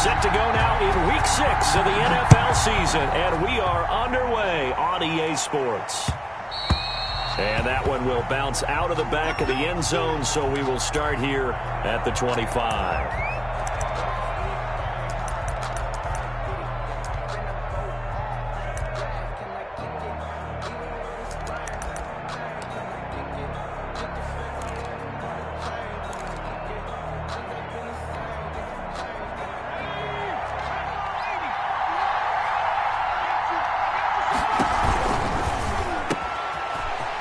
Set to go now in Week 6 of the NFL season, and we are underway on EA Sports. And that one will bounce out of the back of the end zone, so we will start here at the 25.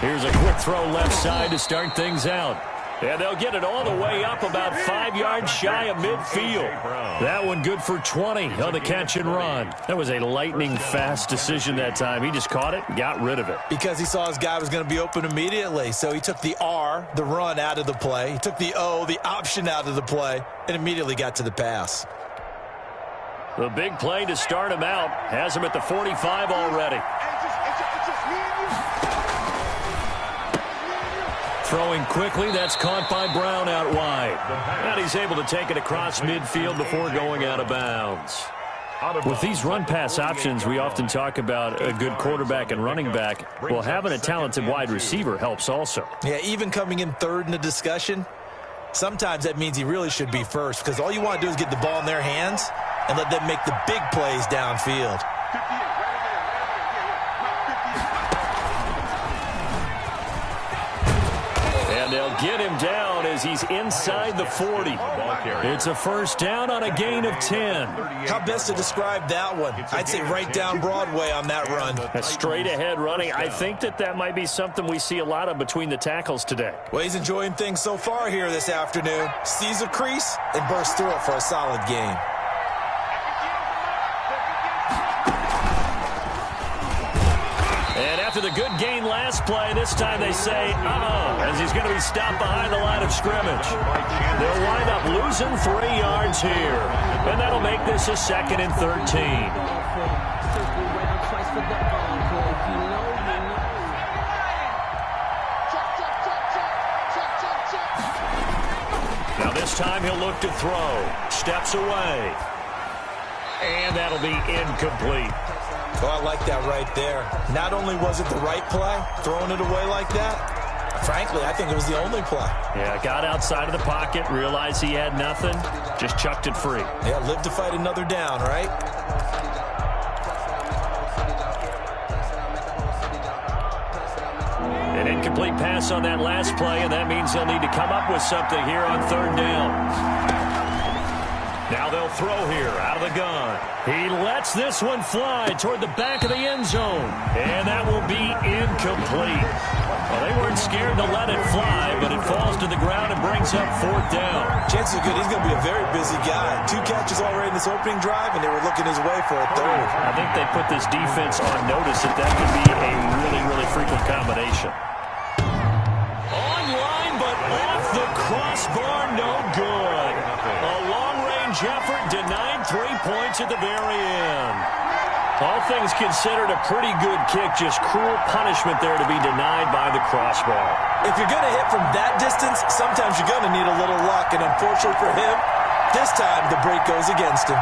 Here's a quick throw left side to start things out. And they'll get it all the way up about 5 yards shy of midfield. That one good for 20 on the catch and run. That was a lightning-fast decision that time. He just caught it and got rid of it. Because he saw his guy was going to be open immediately. So he took the R, the run, out of the play. He took the O, the option, out of the play, and immediately got to the pass. The big play to start him out has him at the 45 already. Throwing quickly, that's caught by Brown out wide. And he's able to take it across midfield before going out of bounds. With these run-pass options, we often talk about a good quarterback and running back. Well, having a talented wide receiver helps also. Yeah, even coming in third in the discussion, sometimes that means he really should be first, because all you want to do is get the ball in their hands and let them make the big plays downfield. They'll get him down as he's inside the 40. It's a first down on a gain of 10. How best to describe that one? I'd say right down Broadway on that run. A straight ahead running. I think that might be something we see a lot of between the tackles today. Well, he's enjoying things so far here this afternoon. Sees a crease and bursts through it for a solid gain. After the good gain last play, this time they say, as he's going to be stopped behind the line of scrimmage. They'll wind up losing 3 yards here. And that'll make this a 2nd and 13. Now this time he'll look to throw. Steps away. And that'll be incomplete. Oh, I like that right there. Not only was it the right play, throwing it away like that, frankly, I think it was the only play. Yeah, got outside of the pocket, realized he had nothing, just chucked it free. Yeah, live to fight another down, right? An incomplete pass on that last play, and that means they'll need to come up with something here on 3rd down. Now they'll throw here out of the gun. He lets this one fly toward the back of the end zone. And that will be incomplete. Well, they weren't scared to let it fly, but it falls to the ground and brings up 4th down. Chances are good he's going to be a very busy guy. 2 catches already in this opening drive, and they were looking his way for a 3rd. I think they put this defense on notice that could be a really, really frequent combination. Online, but off the crossbar, no good. A long-range effort denied 3 points at the very end. All things considered, a pretty good kick, just cruel punishment there to be denied by the crossbar. If you're going to hit from that distance, sometimes you're going to need a little luck, and unfortunately for him, this time the break goes against him.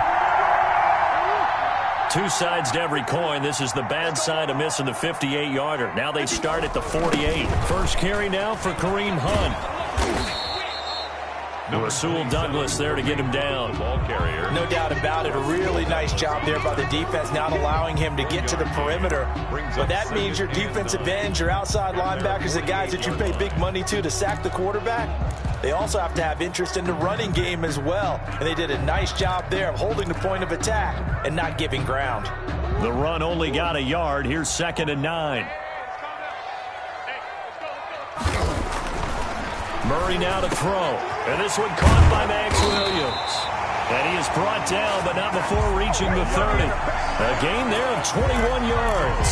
2 sides to every coin. This is the bad side of missing the 58-yarder. Now they start at the 48. First carry now for Kareem Hunt. Rasul Douglas there to get him down. No doubt about it. A really nice job there by the defense, not allowing him to get to the perimeter. But that means your defensive ends, your outside linebackers, the guys that you pay big money to sack the quarterback, they also have to have interest in the running game as well. And they did a nice job there of holding the point of attack and not giving ground. The run only got a yard. Here's 2nd and 9. Murray now to throw. And this one caught by Max Williams. And he is brought down, but not before reaching the 30. A gain there of 21 yards.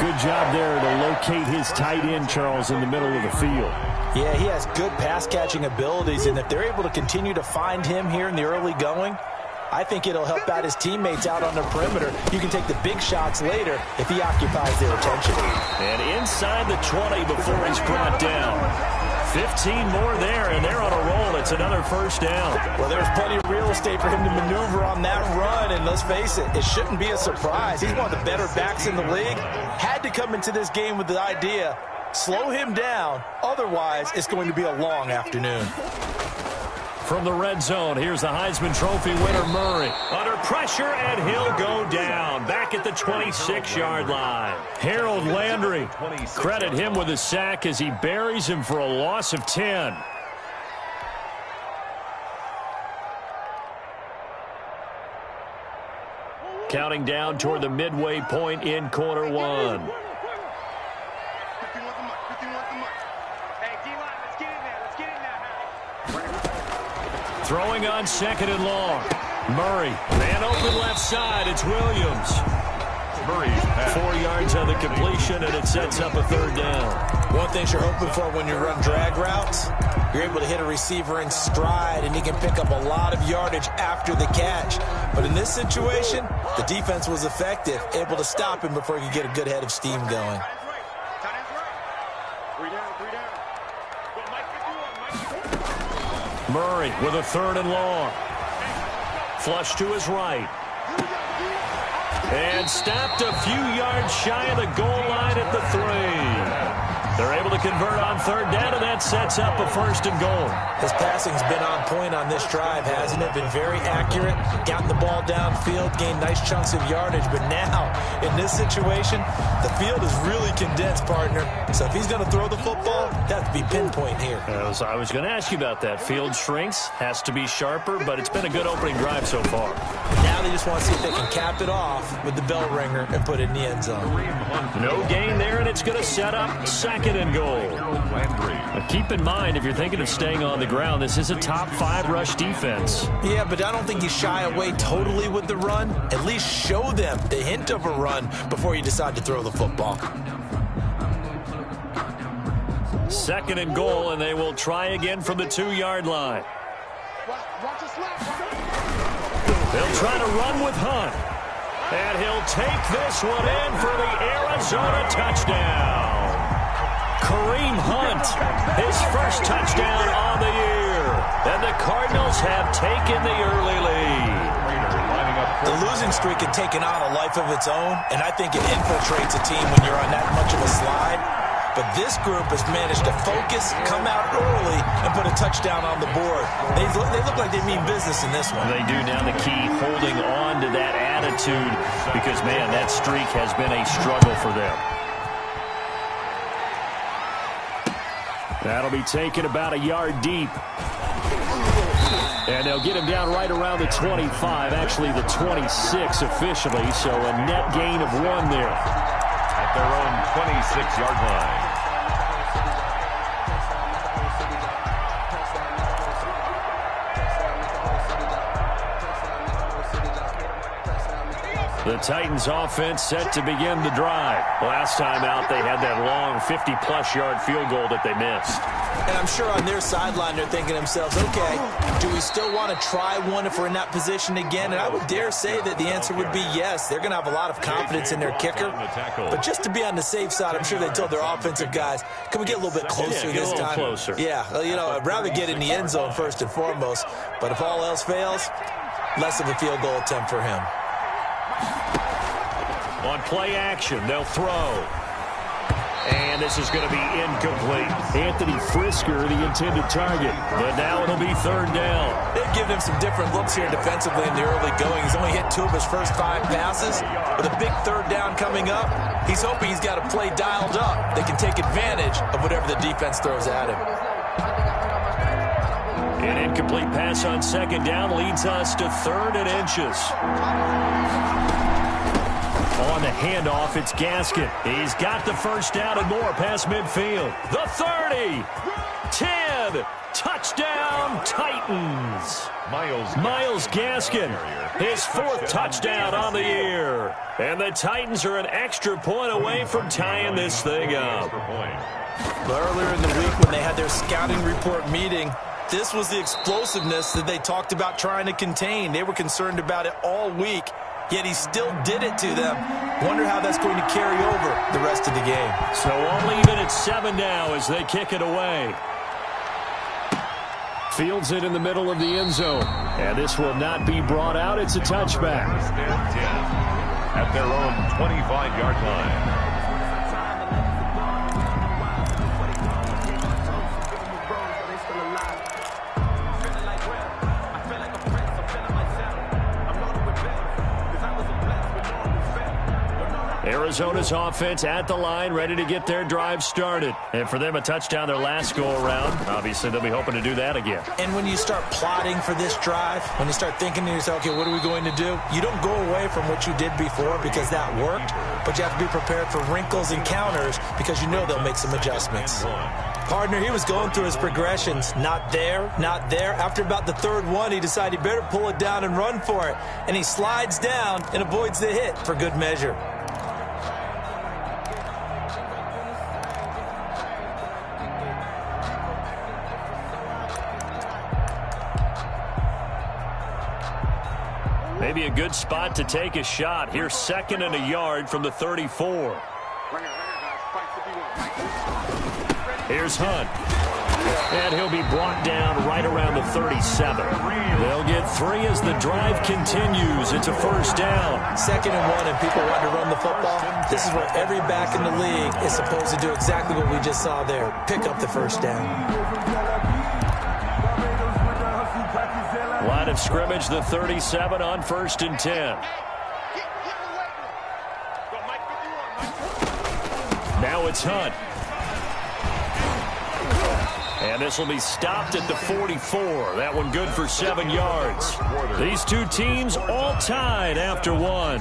Good job there to locate his tight end, Charles, in the middle of the field. Yeah, he has good pass-catching abilities, and if they're able to continue to find him here in the early going, I think it'll help out his teammates out on the perimeter. You can take the big shots later if he occupies their attention. And inside the 20 before he's brought down. 15 more there, and they're on a roll. It's another first down. Well, there's plenty of real estate for him to maneuver on that run. And let's face it, it shouldn't be a surprise. He's one of the better backs in the league. Had to come into this game with the idea, slow him down. Otherwise, it's going to be a long afternoon. From the red zone, here's the Heisman Trophy winner, Murray. Under pressure, and he'll go down. Back at the 26-yard line. Harold Landry, credit him with a sack as he buries him for a loss of 10. Counting down toward the midway point in quarter one. Throwing on second and long. Murray, man open left side. It's Williams. Murray, 4 yards on the completion, and it sets up a third down. One thing you're hoping for when you run drag routes, you're able to hit a receiver in stride, and he can pick up a lot of yardage after the catch. But in this situation, the defense was effective, able to stop him before he could get a good head of steam going. Murray with a third and long. Flush to his right. And stopped a few yards shy of the goal line at the 3. They're able to convert on third down, and that sets up a first and goal. His passing's been on point on this drive, hasn't it? Been very accurate, gotten the ball downfield, gained nice chunks of yardage. But now, in this situation, the field is really condensed, partner. So if he's going to throw the football, that has to be pinpoint here. I was going to ask you about that. Field shrinks, has to be sharper, but it's been a good opening drive so far. Now they just want to see if they can cap it off with the bell ringer and put it in the end zone. No gain there, and it's going to set up second and goal. But keep in mind, if you're thinking of staying on the ground, this is a top 5 rush defense. Yeah, but I don't think you shy away totally with the run. At least show them the hint of a run before you decide to throw the football. Second and goal, and they will try again from the 2-yard line. They'll try to run with Hunt. And he'll take this one in for the Arizona touchdown. Kareem Hunt, his first touchdown on the year. And the Cardinals have taken the early lead. The losing streak had taken on a life of its own, and I think it infiltrates a team when you're on that much of a slide. But this group has managed to focus, come out early, and put a touchdown on the board. They look like they mean business in this one. They do. Now the key, holding on to that attitude, because, man, that streak has been a struggle for them. That'll be taken about a yard deep. And they'll get him down right around the 25, actually the 26 officially, so a net gain of 1 there. At their own 26-yard line. The Titans offense set to begin the drive. Last time out, they had that long 50-plus yard field goal that they missed. And I'm sure on their sideline they're thinking to themselves, okay, do we still want to try one if we're in that position again? And I would dare say that the answer would be yes. They're going to have a lot of confidence in their kicker. But just to be on the safe side, I'm sure they told their offensive guys, can we get a little bit closer this time? Closer. Yeah, you know, I'd rather get in the end zone first and foremost. But if all else fails, less of a field goal attempt for him. On play action, they'll throw. And this is going to be incomplete. Anthony Frisker, the intended target. But now it'll be third down. They've given him some different looks here defensively in the early going. He's only hit 2 of his first 5 passes. With a big third down coming up, he's hoping he's got a play dialed up. They can take advantage of whatever the defense throws at him. An incomplete pass on second down leads us to 3rd and inches. On the handoff, it's Gaskin. He's got the first down and more past midfield. The 30, 10, touchdown Titans. Myles Gaskin, his 4th touchdown on the year. And the Titans are an extra point away from tying this thing up. Earlier in the week when they had their scouting report meeting, this was the explosiveness that they talked about trying to contain. They were concerned about it all week. Yet he still did it to them. Wonder how that's going to carry over the rest of the game. So only even at 7 now as they kick it away. Fields it in the middle of the end zone. And this will not be brought out. It's a touchback. At their own 25-yard line. Arizona's offense at the line, ready to get their drive started. And for them, a touchdown their last go-around. Obviously, they'll be hoping to do that again. And when you start plotting for this drive, when you start thinking to yourself, okay, what are we going to do? You don't go away from what you did before because that worked, but you have to be prepared for wrinkles and counters because you know they'll make some adjustments. Partner, he was going through his progressions. Not there, not there. After about the third one, he decided he better pull it down and run for it. And he slides down and avoids the hit for good measure. Maybe a good spot to take a shot. Here's 2nd and a yard from the 34. Here's Hunt. And he'll be brought down right around the 37. They'll get 3 as the drive continues. It's a first down. 2nd and 1 and people want to run the football. This is where every back in the league is supposed to do exactly what we just saw there. Pick up the first down. Line of scrimmage, the 37 on 1st and 10. Now it's Hunt. And this will be stopped at the 44. That one good for 7 yards. These two teams all tied after 1.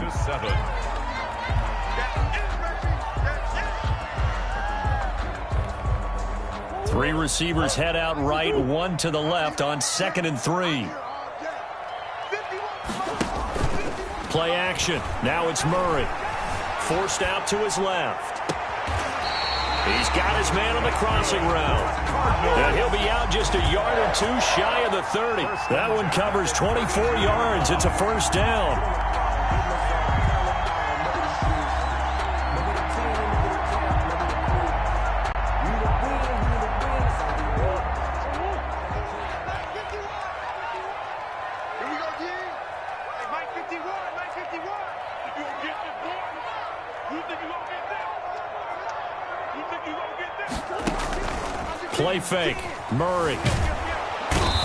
Three receivers head out right, 1 to the left on 2nd and 3. Play action. Now it's Murray. Forced out to his left. He's got his man on the crossing route. And he'll be out just a yard or 2 shy of the 30. That one covers 24 yards. It's a first down. Play fake. Murray.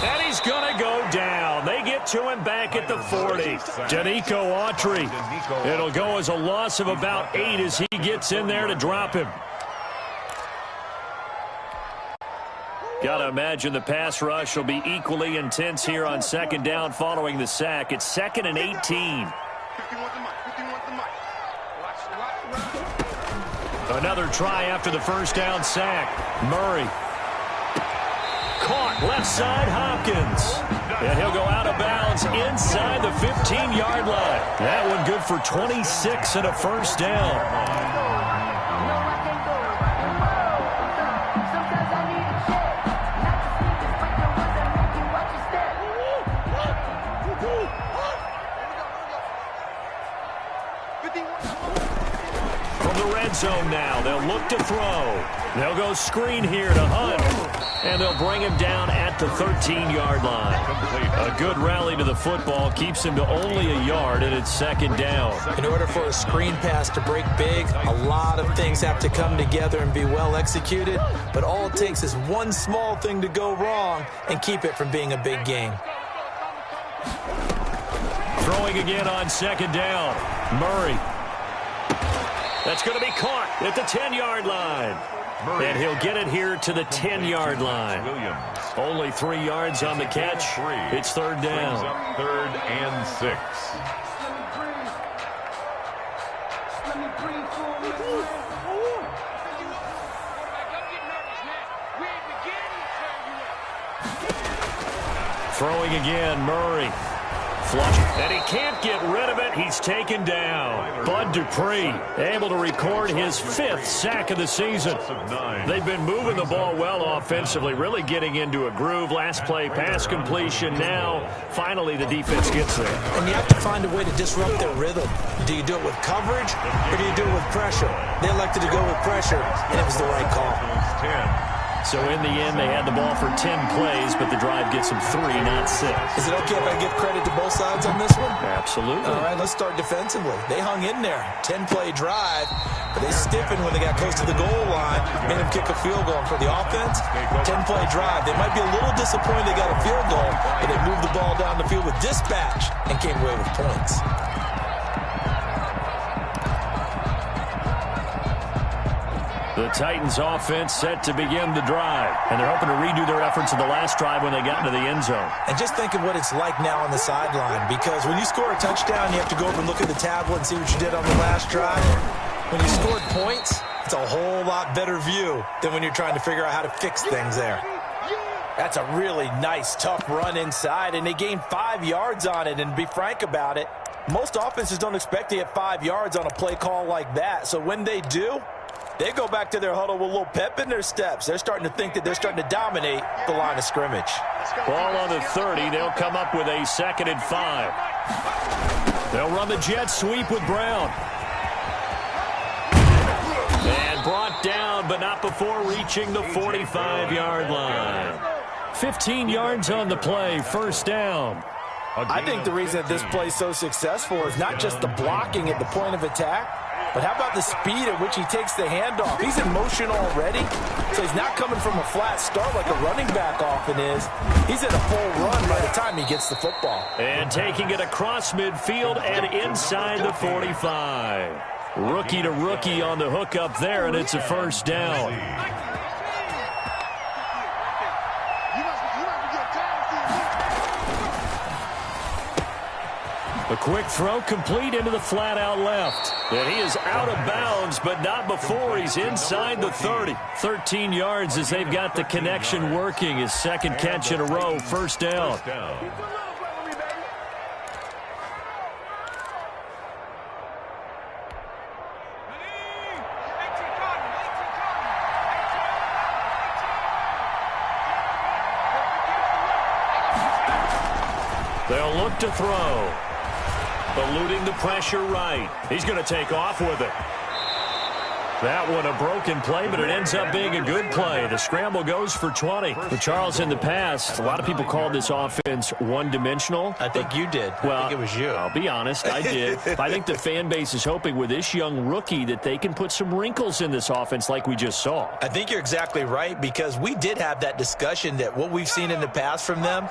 And he's going to go down. They get to him back at the 40. Danico Autry. It'll go as a loss of about 8 as he gets in there to drop him. Got to imagine the pass rush will be equally intense here on 2nd down following the sack. It's 2nd and 18. Another try after the first down sack. Murray. Caught left side, Hopkins. And he'll go out of bounds inside the 15-yard line. That one good for 26 and a first down. From the red zone now, they'll look to throw. They'll go screen here to Hunt. And they'll bring him down at the 13-yard line. A good rally to the football keeps him to only a yard, and it's 2nd down. In order for a screen pass to break big, a lot of things have to come together and be well executed. But all it takes is one small thing to go wrong and keep it from being a big game. Throwing again on 2nd down. Murray. That's going to be caught at the 10-yard line. And he'll get it here to the 10-yard line. Only 3 yards on the catch. It's 3rd down. 3rd and 6. Throwing again, Murray. Flush. And he can't get rid of it. He's taken down. Bud Dupree able to record his 5th sack of the season. They've been moving the ball well offensively, really getting into a groove. Last play, pass completion. Now, finally, the defense gets there. And you have to find a way to disrupt their rhythm. Do you do it with coverage or do you do it with pressure? They elected to go with pressure, and it was the right call. So in the end, they had the ball for 10 plays, but the drive gets them 3, not 6. Is it okay if I give credit to both sides on this one? Absolutely. All right, let's start defensively. They hung in there. 10-play drive, but they stiffened when they got close to the goal line, made them kick a field goal. And for the offense, 10-play drive. They might be a little disappointed they got a field goal, but they moved the ball down the field with dispatch and came away with points. The Titans offense set to begin the drive, and they're hoping to redo their efforts in the last drive when they got into the end zone. And just think of what it's like now on the sideline, because when you score a touchdown, you have to go over and look at the tablet and see what you did on the last drive. When you scored points, it's a whole lot better view than when you're trying to figure out how to fix things there. That's a really nice, tough run inside, and they gained 5 yards on it. And to be frank about it, most offenses don't expect to get 5 yards on a play call like that. So when they do, they go back to their huddle with a little pep in their steps. They're starting to think that they're starting to dominate the line of scrimmage. Ball on the 30. They'll come up with a 2nd and 5. They'll run the jet sweep with Brown. And brought down, but not before reaching the 45-yard line. 15 yards on the play, 1st down. I think the reason that this play is so successful is not just the blocking at the point of attack, but how about the speed at which he takes the handoff? He's in motion already, so he's not coming from a flat start like a running back often is. He's at a full run by the time he gets the football. And taking it across midfield and inside the 45. Rookie to rookie on the hook up there, and it's a 1st down. A quick throw complete into the flat out left. And he is out of bounds, but not before he's inside the 30. 13 yards as they've got the connection working. His 2nd catch in a row, 1st down. They'll look to throw. Eluding the pressure right. He's going to take off with it. That one a broken play, but it ends up being a good play. The scramble goes for 20. But Charles, in the past, a lot of people called this offense one-dimensional. I think you did. Well, I think it was you. I'll be honest, I did. I think the fan base is hoping with this young rookie that they can put some wrinkles in this offense like we just saw. I think you're exactly right, because we did have that discussion that what we've seen in the past from them,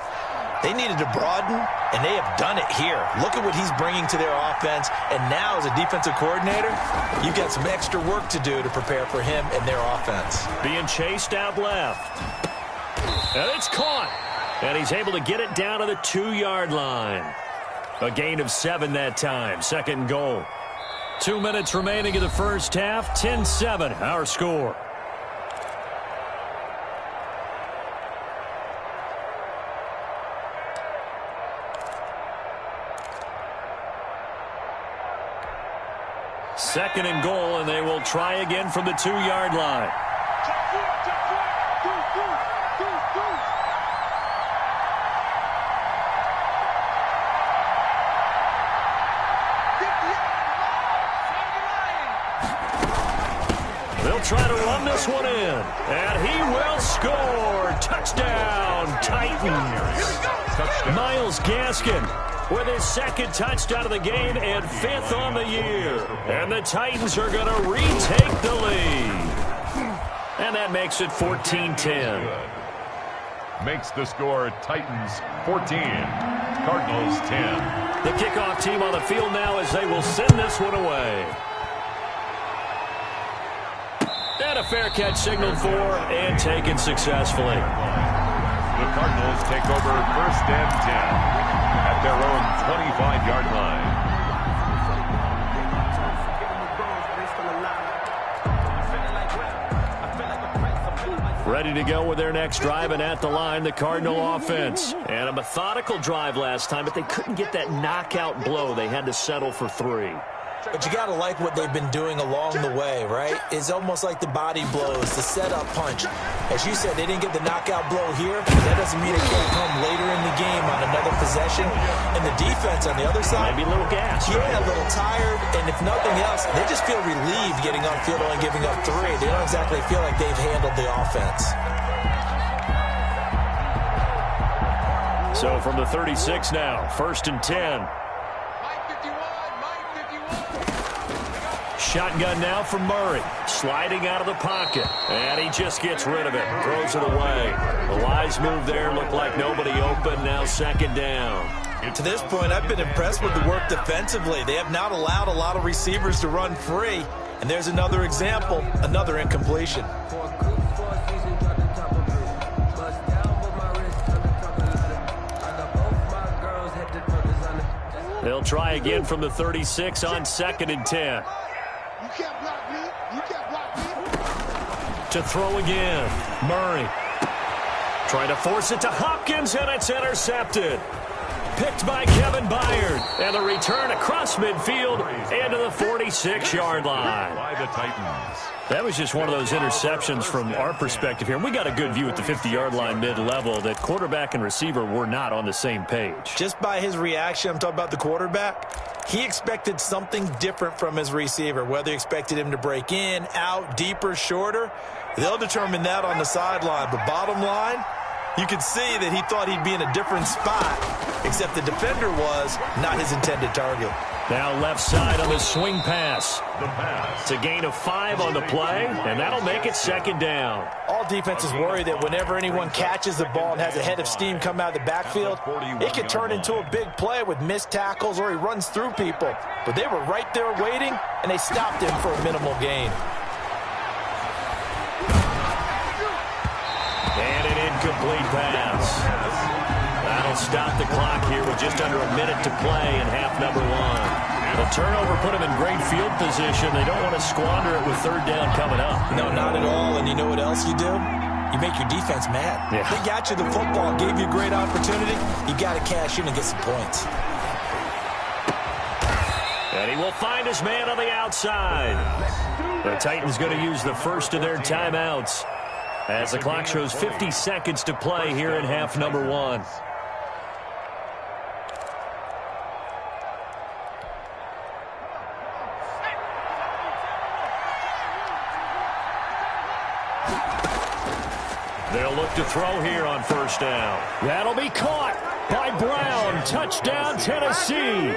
they needed to broaden, and they have done it here. Look at what he's bringing to their offense, and now as a defensive coordinator, you've got some extra work to do to prepare for him and their offense. Being chased out left. And it's caught. And he's able to get it down to the 2-yard line. A gain of 7 that time. 2nd and goal. 2 minutes remaining in the first half. 10-7, our score. Second and goal, and they will try again from the 2-yard line. They'll try to run this one in, and he will score. Touchdown, Titans. Myles Gaskin with his 2nd touchdown of the game and 5th on the year. And the Titans are going to retake the lead. And that makes it 14-10. Makes the score Titans 14, Cardinals 10. The kickoff team on the field now as they will send this one away. And a fair catch signaled for and taken successfully. The Cardinals take over 1st and 10 at their own 25-yard line. Ready to go with their next drive, and at the line, the Cardinal offense. And a methodical drive last time, but they couldn't get that knockout blow. They had to settle for 3. But you got to like what they've been doing along the way, right? It's almost like the body blows, the setup punch. As you said, they didn't get the knockout blow here. That doesn't mean it can't come later in the game on another possession. And the defense on the other side, maybe a little gas. Yeah, a little tired. And if nothing else, they just feel relieved getting on field only giving up 3. They don't exactly feel like they've handled the offense. So from the 36 now, 1st and 10. Shotgun now from Murray. Sliding out of the pocket. And he just gets rid of it. Throws it away. The wise move there. Looked like nobody open. Now 2nd down. To this point, I've been impressed with the work defensively. They have not allowed a lot of receivers to run free. And there's another example, another incompletion. They'll try again from the 36 on 2nd and 10. You can't block me. You can't block me. To throw again. Murray. Trying to force it to Hopkins, and it's intercepted. Picked by Kevin Byard. And the return across midfield and to the 46-yard line. By the Titans. That was just one of those interceptions from our perspective here. And we got a good view at the 50-yard line mid-level that quarterback and receiver were not on the same page. Just by his reaction, I'm talking about the quarterback, he expected something different from his receiver, whether he expected him to break in, out, deeper, shorter. They'll determine that on the sideline. But bottom line, you could see that he thought he'd be in a different spot, except the defender was not his intended target. Now left side on the swing pass. It's a gain of 5 on the play, and that'll make it 2nd down. All defenses worry that whenever anyone catches the ball and has a head of steam come out of the backfield, it could turn into a big play with missed tackles or he runs through people. But they were right there waiting, and they stopped him for a minimal gain. And an incomplete pass. That'll stop the clock here with just under a minute to play in half number 1. The turnover put them in great field position. They don't want to squander it with 3rd down coming up. No, not at all. And you know what else you do? You make your defense mad. Yeah. They got you the football, gave you a great opportunity. You got to cash in and get some points. And he will find his man on the outside. The Titans going to use the first of their timeouts as the clock shows 50 seconds to play here in half number 1. They'll look to throw here on 1st down. That'll be caught by Brown. Touchdown, Tennessee.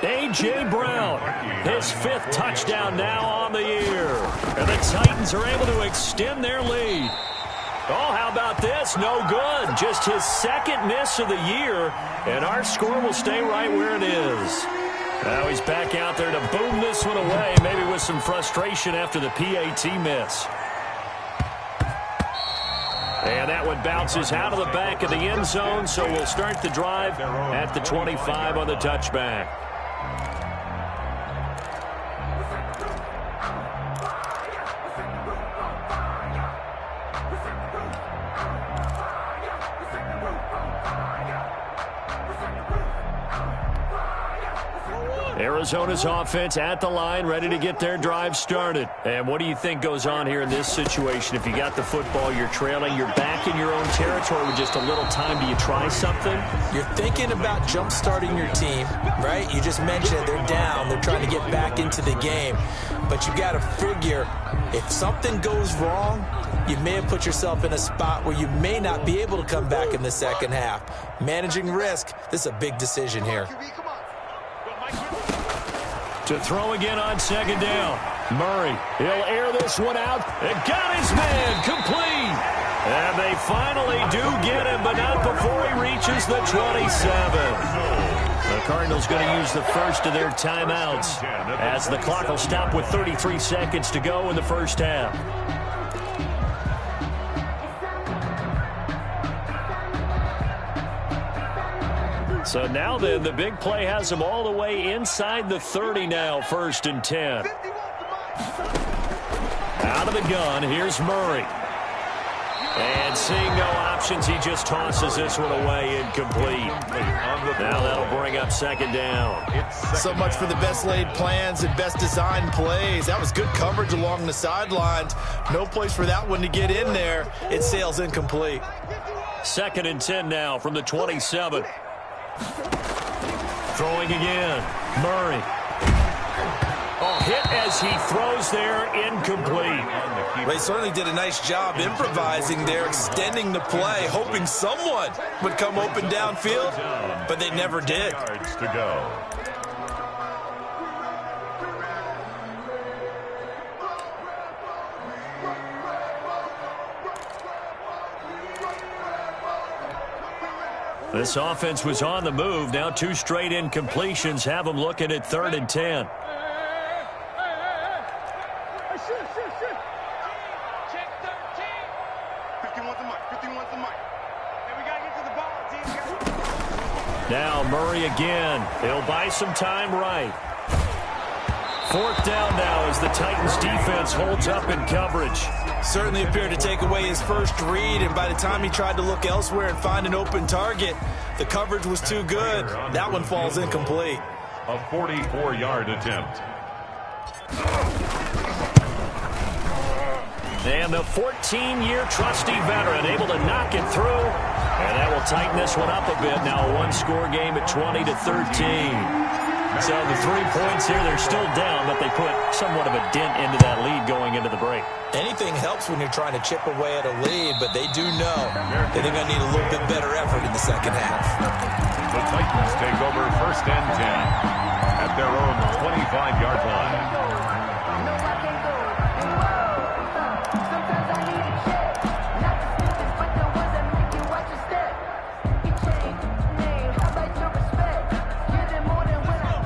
A.J. Brown, his 5th touchdown now on the year. And the Titans are able to extend their lead. Oh, how about this? No good. Just his 2nd miss of the year, and our score will stay right where it is. Now he's back out there to boom this one away, maybe with some frustration after the PAT miss. And that one bounces out of the back of the end zone, so we'll start the drive at the 25 on the touchback. Arizona's offense at the line, ready to get their drive started. And what do you think goes on here in this situation? If you got the football, you're trailing, you're back in your own territory with just a little time. Do you try something? You're thinking about jump-starting your team, right? You just mentioned they're down. They're trying to get back into the game. But you got to figure, if something goes wrong, you may have put yourself in a spot where you may not be able to come back in the 2nd half. Managing risk, this is a big decision here. To throw again on 2nd down. Murray, he'll air this one out. And got his man complete. And they finally do get him, but not before he reaches the 27. The Cardinals going to use the first of their timeouts as the clock will stop with 33 seconds to go in the 1st half. So now then, the big play has them all the way inside the 30 now, 1st and 10. Out of the gun, here's Murray. And seeing no options, he just tosses this one away incomplete. Now that'll bring up second down. So much for the best laid plans and best designed plays. That was good coverage along the sidelines. No place for that one to get in there. It sails incomplete. 2nd and 10 now from the 27. Throwing again. Murray. Hit as he throws there, incomplete. They certainly did a nice job improvising there, extending the play, hoping someone would come open downfield, but they never did. Yards to go. This offense was on the move. Now 2 straight incompletions have them looking at 3rd and 10. Now Murray again. He'll buy some time right. 4th down now as the Titans defense holds up in coverage. Certainly appeared to take away his first read, and by the time he tried to look elsewhere and find an open target, the coverage was too good. That one falls incomplete. A 44-yard attempt. And the 14-year trusty veteran able to knock it through. And that will tighten this one up a bit. Now a one-score game at 20-13. So the 3 points here, they're still down, but they put somewhat of a dent into that lead going into the break. Anything helps when you're trying to chip away at a lead, but they do know that they're going to need a little bit better effort in the second half. The Titans take over 1st and 10 at their own 25-yard line.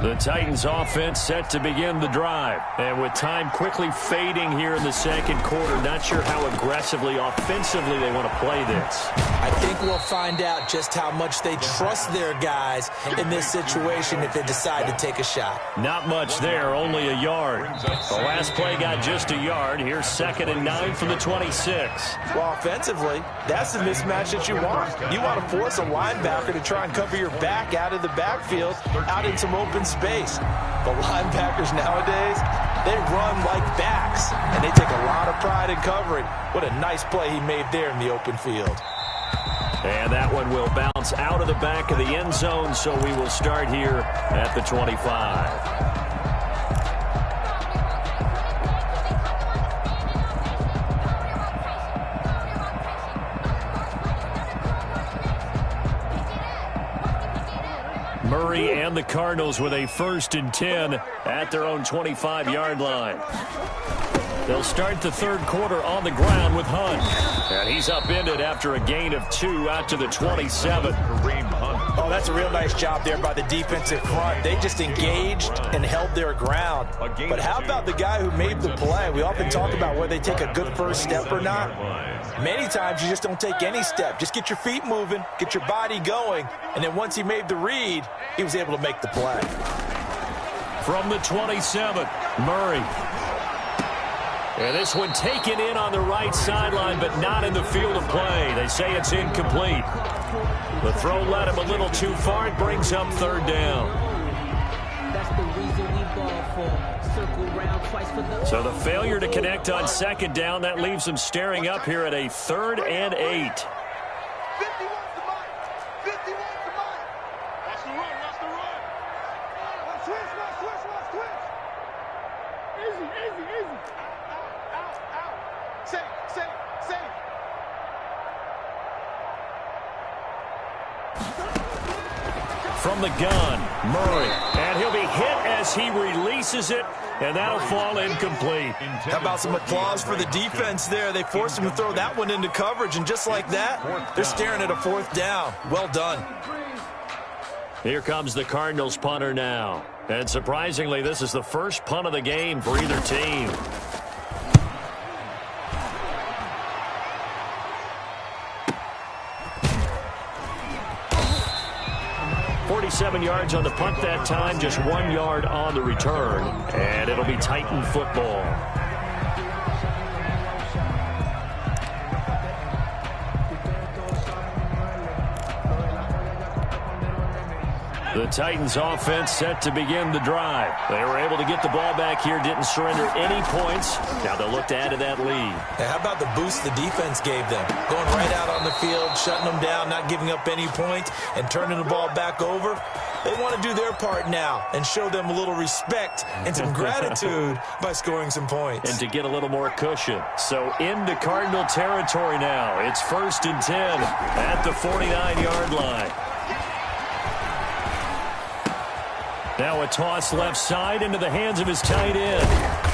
The Titans offense set to begin the drive. And with time quickly fading here in the second quarter, not sure how aggressively, offensively they want to play this. I think we'll find out just how much they trust their guys in this situation if they decide to take a shot. Not much there, only a yard. The last play got just a yard. Here's 2nd and 9 from the 26. Well, offensively, that's the mismatch that you want. You want to force a linebacker to try and cover your back out of the backfield, out in some open space. But linebackers nowadays, they run like backs, and they take a lot of pride in covering. What a nice play he made there in the open field. And that one will bounce out of the back of the end zone, so we will start here at the 25. Murray and the Cardinals with a 1st and 10 at their own 25-yard line. They'll start the third quarter on the ground with Hunt. And he's upended after a gain of 2 out to the 27. Oh, that's a real nice job there by the defensive front. They just engaged and held their ground. But how about the guy who made the play? We often talk about whether they take a good first step or not. Many times you just don't take any step. Just get your feet moving, get your body going, and then once he made the read, he was able to make the play. From the 27, Murray. And this one taken in on the right sideline, but not in the field of play. They say it's incomplete. The throw led him a little too far. It brings up 3rd down. So the failure to connect on 2nd down, that leaves them staring up here at a 3rd and 8. From the gun, Murray, and he'll be hit as he releases it, and that'll fall incomplete. How about some applause for the defense there? They forced him to throw that one into coverage, and just like that, they're staring at a 4th down. Well done. Here comes the Cardinals punter now. And surprisingly, this is the first punt of the game for either team. 47 yards on the punt that time, just 1 yard on the return. And it'll be Titan football. The Titans offense set to begin the drive. They were able to get the ball back here, didn't surrender any points. Now they'll look to add to that lead. How about the boost the defense gave them? Going right out on the field, shutting them down, not giving up any points, and turning the ball back over. They want to do their part now and show them a little respect and some gratitude by scoring some points. And to get a little more cushion. So into Cardinal territory now. It's 1st and 10 at the 49-yard line. Now a toss left side into the hands of his tight end.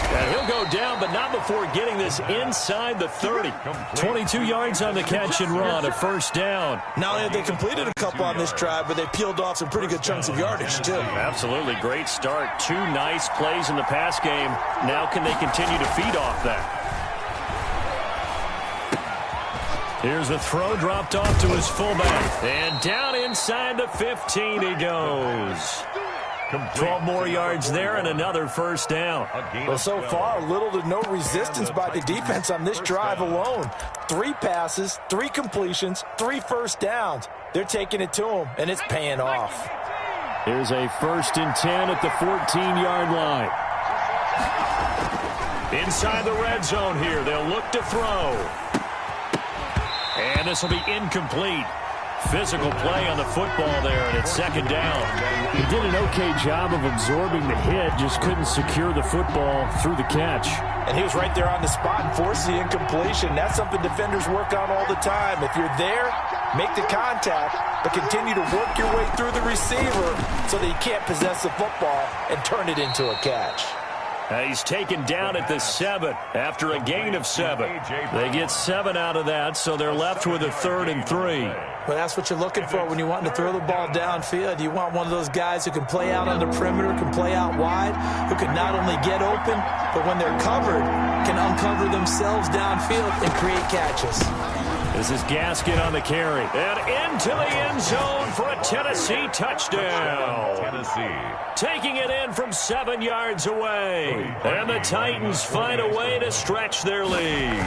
And he'll go down, but not before getting this inside the 30. 22 yards on the catch and run, a 1st down. Not only have they completed a couple on this drive, but they peeled off some pretty good chunks of yardage, too. Absolutely. Great start. 2 nice plays in the pass game. Now can they continue to feed off that? Here's a throw dropped off to his fullback. And down inside the 15 he goes. 12 more yards there and another 1st down. Well, so far, little to no resistance by the defense on this drive alone. 3 passes, 3 completions, 3 first downs. They're taking it to them, and it's paying off. Here's a 1st and 10 at the 14-yard line. Inside the red zone here. They'll look to throw. And this will be incomplete. Physical play on the football there, and it's 2nd down. He did an okay job of absorbing the hit, just couldn't secure the football through the catch. And he was right there on the spot and forced the incompletion. That's something defenders work on all the time. If you're there, make the contact, but continue to work your way through the receiver so that you can't possess the football and turn it into a catch. He's taken down at the 7 after a gain of 7. They get 7 out of that, so they're left with a 3rd and 3. Well, that's what you're looking for when you want to throw the ball downfield. You want one of those guys who can play out on the perimeter, can play out wide, who can not only get open, but when they're covered, can uncover themselves downfield and create catches. This is Gaskin on the carry. And into the end zone for a Tennessee touchdown. Taking it in from 7 yards away. And the Titans find a way to stretch their lead.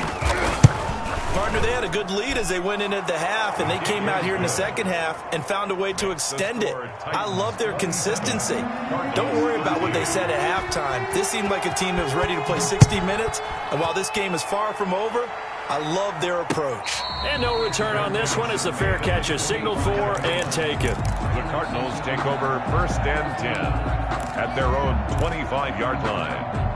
Partner, they had a good lead as they went into the half, and they came out here in the second half and found a way to extend it. I love their consistency. Don't worry about what they said at halftime. This seemed like a team that was ready to play 60 minutes, and while this game is far from over, I love their approach. And no return on this one as the fair catch is signaled for and taken. The Cardinals take over 1st and 10 at their own 25-yard line.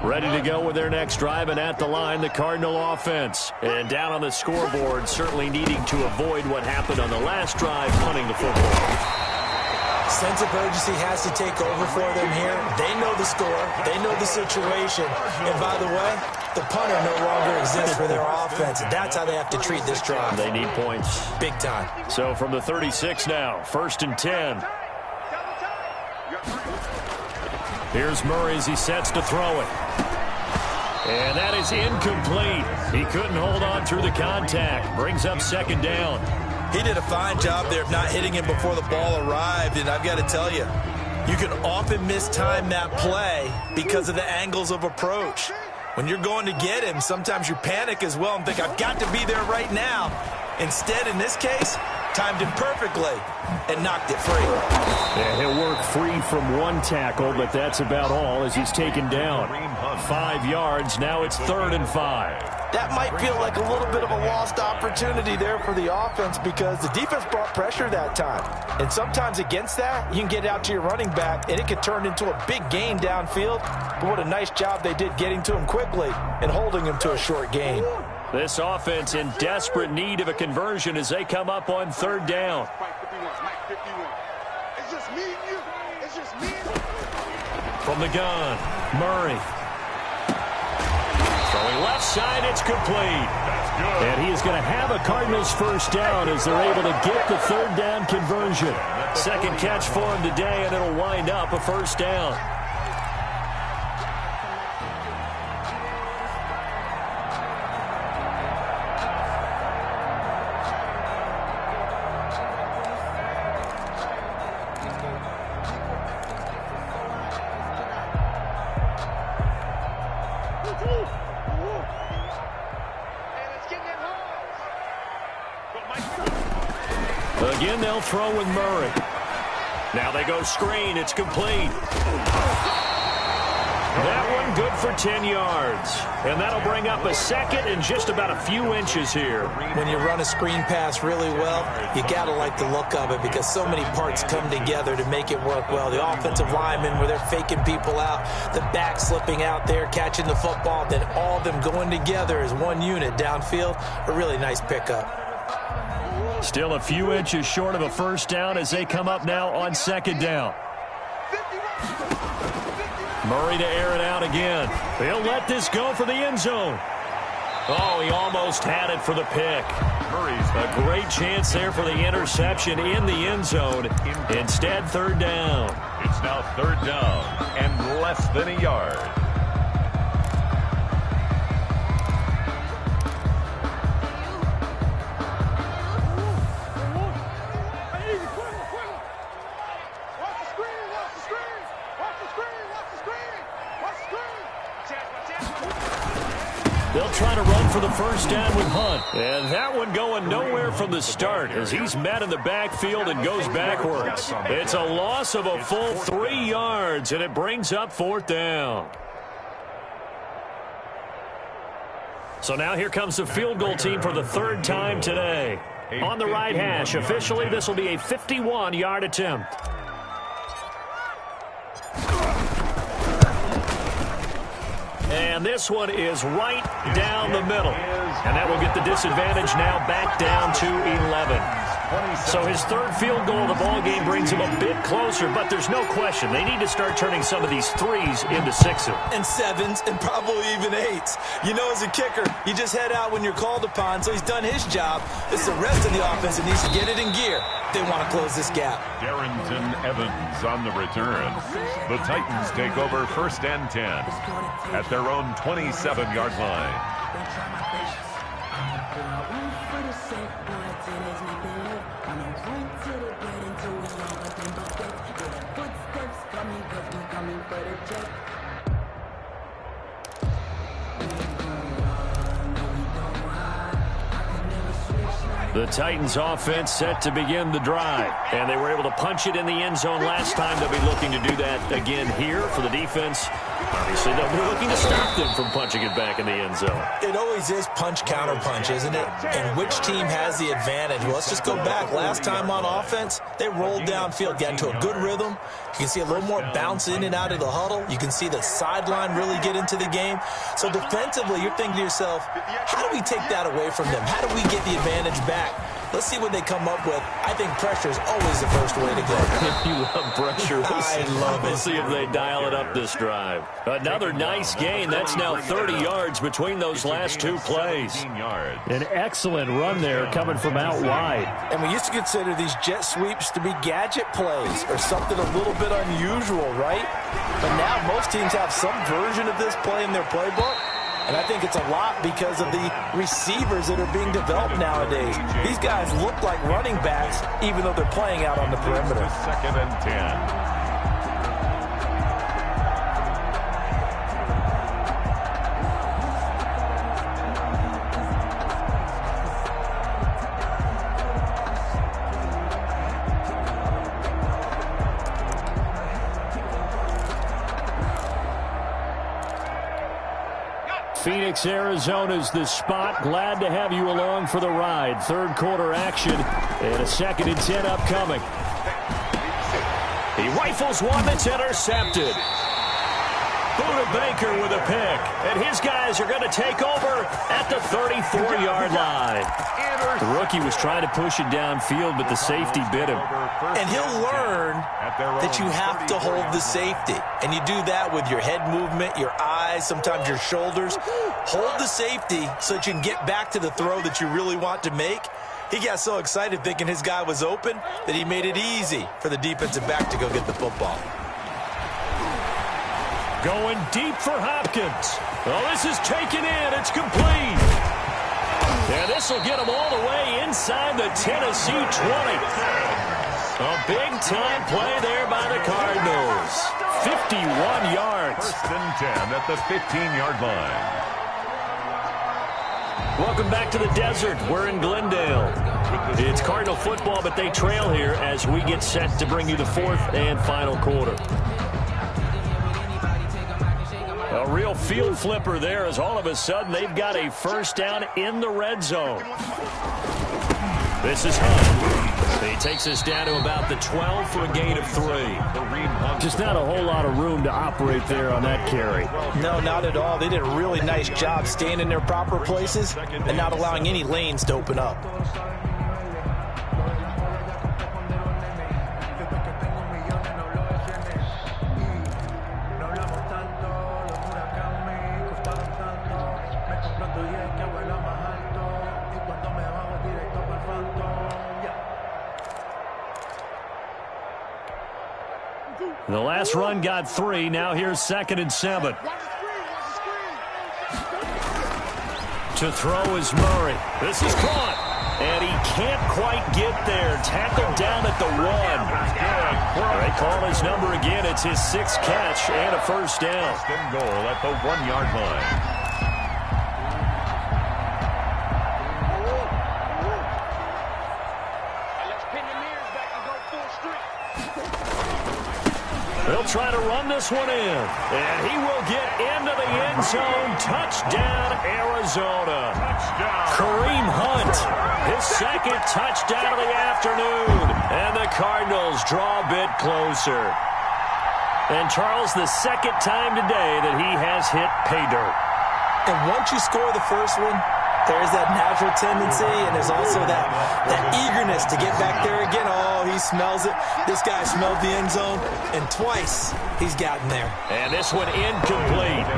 Ready to go with their next drive, and at the line, the Cardinal offense. And down on the scoreboard, certainly needing to avoid what happened on the last drive, punting the football. Sense of urgency has to take over for them here. They know the score. They know the situation. And by the way, the punter no longer exists for their offense. That's how they have to treat this drive. They need points. Big time. So from the 36 now, 1st and 10. Here's Murray as he sets to throw it. And that is incomplete. He couldn't hold on through the contact. Brings up 2nd down. He did a fine job there of not hitting him before the ball arrived, and I've got to tell you, you can often mistime that play because of the angles of approach. When you're going to get him, sometimes you panic as well and think, I've got to be there right now. Instead, in this case, timed it perfectly and knocked it free. Yeah, he'll work free from one tackle, but that's about all as he's taken down. 5 yards, now it's 3rd and 5. That might feel like a little bit of a lost opportunity there for the offense because the defense brought pressure that time. And sometimes against that, you can get out to your running back, and it could turn into a big gain downfield. But what a nice job they did getting to him quickly and holding him to a short gain. This offense in desperate need of a conversion as they come up on 3rd down. It's just me and you. It's just me and you. From the gun, Murray. Throwing left side, it's complete. And he is going to have a Cardinals 1st down as they're able to get the 3rd down conversion. 2nd catch for him today, and it'll wind up a 1st down. Again, they'll throw with Murray. Now they go screen. It's complete. That one good for 10 yards. And that'll bring up a second and just about a few inches here. When you run a screen pass really well, you got to like the look of it because so many parts come together to make it work well. The offensive linemen, where they're faking people out, the back slipping out there, catching the football, then all of them going together as one unit downfield. A really nice pickup. Still a few inches short of a first down as they come up now on second down. Murray to air it out again. He'll let this go for the end zone. Oh, he almost had it for the pick. Murray's a great chance there for the interception in the end zone. Instead, third down. It's now third down and less than a yard. They'll try to run for the first down with Hunt. And that one going nowhere from the start as he's met in the backfield and goes backwards. It's a loss of a full 3 yards, and it brings up fourth down. So now here comes the field goal team for the third time today. On the right hash, officially this will be a 51-yard attempt. And this one is right down the middle. And that will get the disadvantage now back down to 11. So his third field goal of the ball game brings him a bit closer, but there's no question they need to start turning some of these threes into sixes. And sevens and probably even eights. You know, as a kicker, you just head out when you're called upon, so he's done his job. It's the rest of the offense that needs to get it in gear. They want to close this gap. Darrington Evans on the return. The Titans take over first and 10 at their own 27-yard line. The Titans offense set to begin the drive, and they were able to punch it in the end zone last time. They'll be looking to do that again here for the defense. Obviously, they'll be looking to stop them from punching it back in the end zone. It always is punch, counter punch, isn't it? And which team has the advantage? Well, let's just go back. Last time on offense, they rolled downfield, got into a good rhythm. You can see a little more bounce in and out of the huddle. You can see the sideline really get into the game. So defensively, you're thinking to yourself, how do we take that away from them? How do we get the advantage back? Let's see what they come up with. I think pressure is always the first way to go. You love pressure. I love it. We'll see if they dial it up this drive. Another nice gain. That's now 30 yards between those last two plays. An excellent run there coming from out wide. And we used to consider these jet sweeps to be gadget plays or something a little bit unusual, right? But now most teams have some version of this play in their playbook. And I think it's a lot because of the receivers that are being developed nowadays. These guys look like running backs, even though they're playing out on the perimeter. Second and 10. Phoenix, Arizona's the spot. Glad to have you along for the ride. Third quarter action and a 2nd and 10 upcoming. He rifles one that's intercepted. Buda Baker with a pick. And his guys are going to take over at the 34-yard line. The rookie was trying to push it downfield, but the safety bit him. And he'll learn that you have to hold the safety. And you do that with your head movement, your eyes, sometimes your shoulders. Hold the safety so that you can get back to the throw that you really want to make. He got so excited thinking his guy was open that he made it easy for the defensive back to go get the football. Going deep for Hopkins. Oh, this is taken in. It's complete. And this will get him all the way inside the Tennessee 20. A big-time play there by the Cardinals. 51 yards. First and 10 at the 15-yard line. Welcome back to the desert. We're in Glendale. It's Cardinal football, but they trail here as we get set to bring you the fourth and final quarter. A real field flipper there as all of a sudden they've got a first down in the red zone. This is Hunt. He takes us down to about the 12 for a gain of 3. Just not a whole lot of room to operate there on that carry. No, not at all. They did a really nice job staying in their proper places and not allowing any lanes to open up. The last run got 3. Now here's 2nd and 7. To throw is Murray. This is caught. And he can't quite get there. Tackled down at the 1. They call his number again. It's his 6th catch and a first down. First and goal at the 1-yard line. They'll try to run this one in. And he will get into the end zone. Touchdown, Arizona. Touchdown. Kareem Hunt, his 2nd touchdown of the afternoon. And the Cardinals draw a bit closer. And Charles, the 2nd time today that he has hit pay dirt. And once you score the first one, there's that natural tendency, and there's also that eagerness to get back there again. Oh, he smells it. This guy smelled the end zone, and twice he's gotten there. And this one incomplete.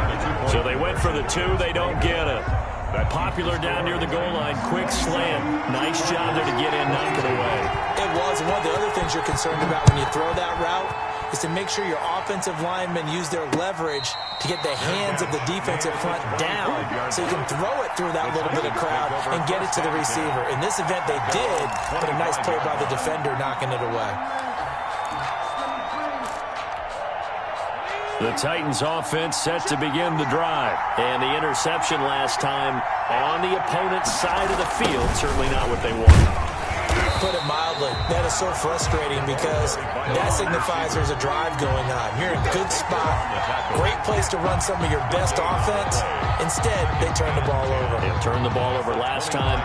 So they went for the 2. They don't get it. Popular down near the goal line. Quick slant. Nice job there to get in, knock it away. It was. And one of the other things you're concerned about when you throw that route is to make sure your offensive linemen use their leverage to get the hands of the defensive front down so you can throw it through that little bit of crowd and get it to the receiver. In this event, they did, but a nice play by the defender knocking it away. The Titans offense set to begin the drive. And the interception last time on the opponent's side of the field, certainly not what they wanted. Put it mildly, that is so frustrating because that signifies there's a drive going on. You're in a good spot, great place to run some of your best offense. Instead, they turn the ball over. They turned the ball over last time.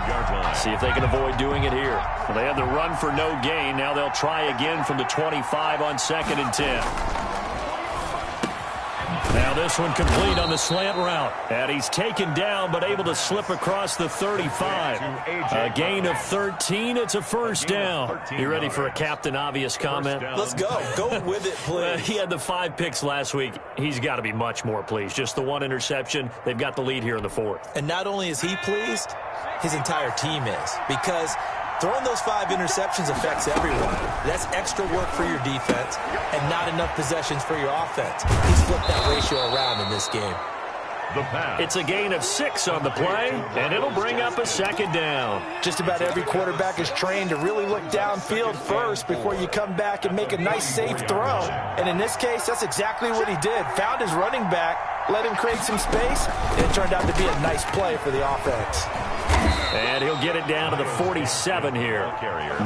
See if they can avoid doing it here. Well, they had the run for no gain. Now they'll try again from the 25 on 2nd and 10. Now this one complete on the slant route. And he's taken down but able to slip across the 35. A gain of 13. It's a first down. You ready for a Captain Obvious comment? Let's go. Go with it, please. He had the 5 picks last week. He's got to be much more pleased. Just the 1 interception. They've got the lead here in the 4th. And not only is he pleased, his entire team is. Because throwing those 5 interceptions affects everyone. That's extra work for your defense and not enough possessions for your offense. He's flipped that ratio around in this game. It's a gain of 6 on the play, and it'll bring up a 2nd down. Just about every quarterback is trained to really look downfield first before you come back and make a nice, safe throw. And in this case, that's exactly what he did. Found his running back, let him create some space, and it turned out to be a nice play for the offense. And he'll get it down to the 47 here.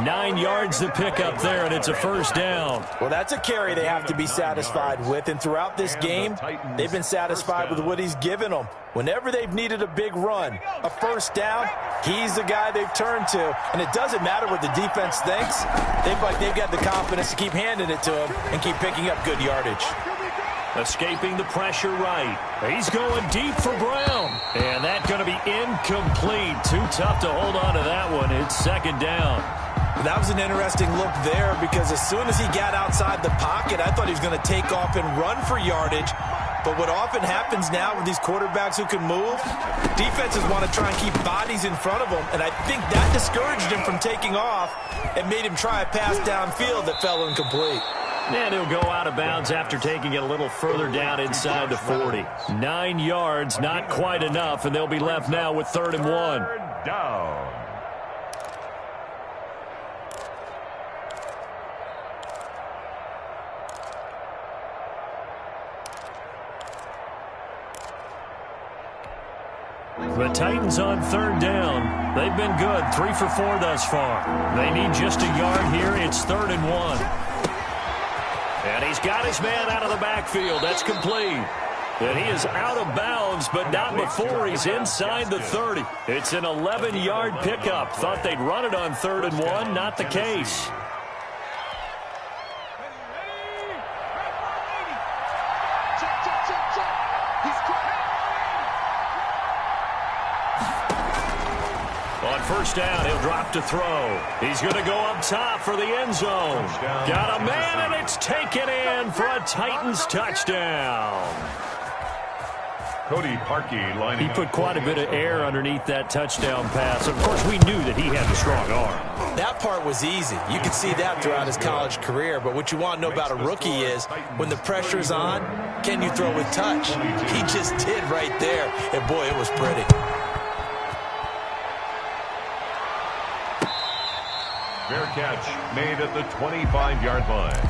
9 yards to pick up there, and it's a first down. Well, that's a carry they have to be satisfied with. And throughout this game, they've been satisfied with what he's given them. Whenever they've needed a big run, a first down, he's the guy they've turned to. And it doesn't matter what the defense thinks. They've got the confidence to keep handing it to him and keep picking up good yardage. Escaping the pressure right. He's going deep for Brown. And that's going to be incomplete. Too tough to hold on to that one. It's 2nd down. That was an interesting look there because as soon as he got outside the pocket, I thought he was going to take off and run for yardage. But what often happens now with these quarterbacks who can move, defenses want to try and keep bodies in front of them. And I think that discouraged him from taking off and made him try a pass downfield that fell incomplete. And he'll go out of bounds after taking it a little further down inside the 40. 9 yards, not quite enough, and they'll be left now with 3rd and 1. Third down. The Titans on third down. They've been good, 3 for 4 thus far. They need just a yard here. It's 3rd and 1. And he's got his man out of the backfield. That's complete. And he is out of bounds, but not before he's inside the 30. It's an 11-yard pickup. Thought they'd run it on 3rd and 1. Not the case. On first down, he'll drop to throw. He's going to go up top for the end zone. Got a man, and it's taken in for a Titans touchdown. Cody Parkey lining He put quite a bit of air underneath that touchdown pass. Of course, we knew that he had the strong arm. That part was easy. You could see that throughout his college career. But what you want to know about a rookie is when the pressure's on, can you throw with touch? He just did right there. And, boy, it was pretty. Fair catch made at the 25-yard line.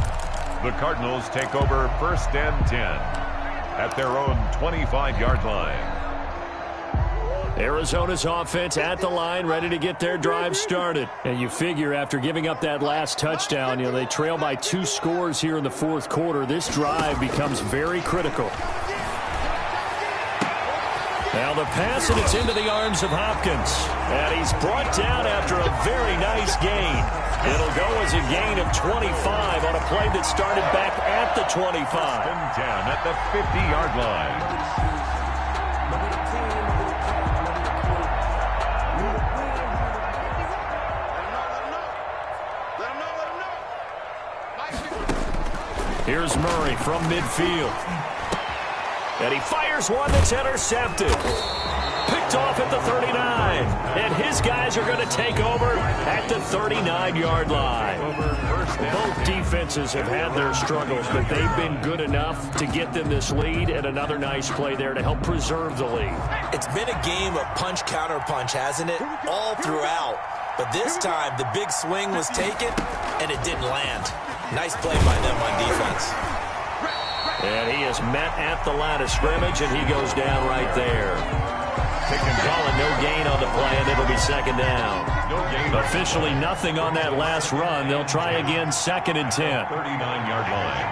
The Cardinals take over 1st and 10 at their own 25-yard line. Arizona's offense at the line, ready to get their drive started. And you figure after giving up that last touchdown, they trail by 2 scores here in the 4th quarter. This drive becomes very critical. Now the pass, and it's into the arms of Hopkins. And he's brought down after a very nice gain. It'll go as a gain of 25 on a play that started back at the 25. 10 at the 50-yard line. Here's Murray from midfield. And he fires one that's intercepted. Picked off at the 39. And his guys are going to take over at the 39-yard line. Both defenses have had their struggles, but they've been good enough to get them this lead, and another nice play there to help preserve the lead. It's been a game of punch-counter-punch, hasn't it? All throughout. But this time, the big swing was taken, and it didn't land. Nice play by them on defense. And he is met at the line of scrimmage, and he goes down right there. Calling no gain on the play, and it'll be 2nd down. Officially nothing on that last run. They'll try again, 2nd and 10. 39-yard line.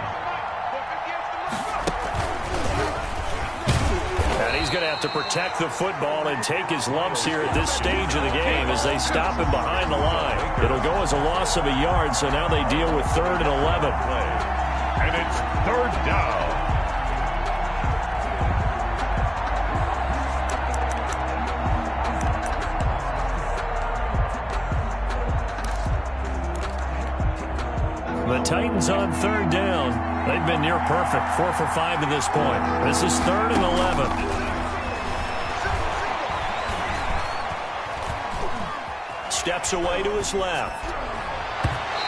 And he's going to have to protect the football and take his lumps here at this stage of the game as they stop him behind the line. It'll go as a loss of a yard, so now they deal with 3rd and 11. And it's 3rd down. The Titans on 3rd down. They've been near perfect, 4 for 5 to this point. This is 3rd and 11. Steps away to his left.